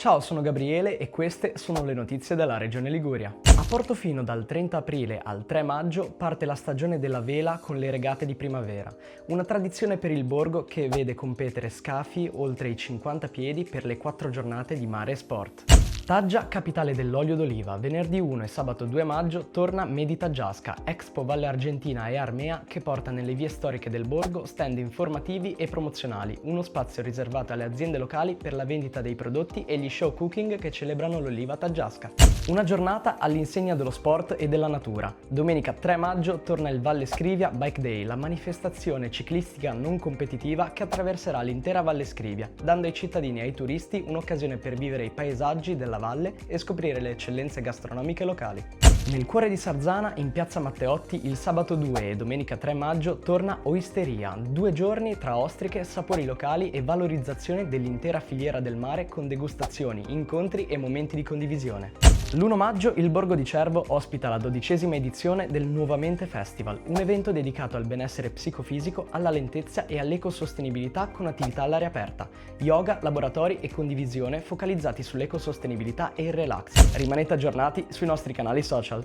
Ciao, sono Gabriele e queste sono le notizie della Regione Liguria. A Portofino dal 30 aprile al 3 maggio parte la stagione della vela con le regate di primavera, una tradizione per il borgo che vede competere scafi oltre i 50 piedi per le 4 giornate di mare e sport. Taggia, capitale dell'olio d'oliva, venerdì 1 e sabato 2 maggio torna Meditaggiasca, Expo Valle Argentina e Armea che porta nelle vie storiche del borgo stand informativi e promozionali, uno spazio riservato alle aziende locali per la vendita dei prodotti e gli show cooking che celebrano l'oliva taggiasca. Una giornata all'insegna dello sport e della natura. Domenica 3 maggio torna il Valle Scrivia Bike Day, la manifestazione ciclistica non competitiva che attraverserà l'intera Valle Scrivia, dando ai cittadini e ai turisti un'occasione per vivere i paesaggi della valle e scoprire le eccellenze gastronomiche locali. Nel cuore di Sarzana, in piazza Matteotti, il sabato 2 e domenica 3 maggio torna Oisteria, 2 giorni tra ostriche, sapori locali e valorizzazione dell'intera filiera del mare con degustazioni, incontri e momenti di condivisione. L'1 maggio il Borgo di Cervo ospita la 12ª edizione del Nuovamente Festival, un evento dedicato al benessere psicofisico, alla lentezza e all'ecosostenibilità con attività all'aria aperta, yoga, laboratori e condivisione focalizzati sull'ecosostenibilità e il relax. Rimanete aggiornati sui nostri canali social.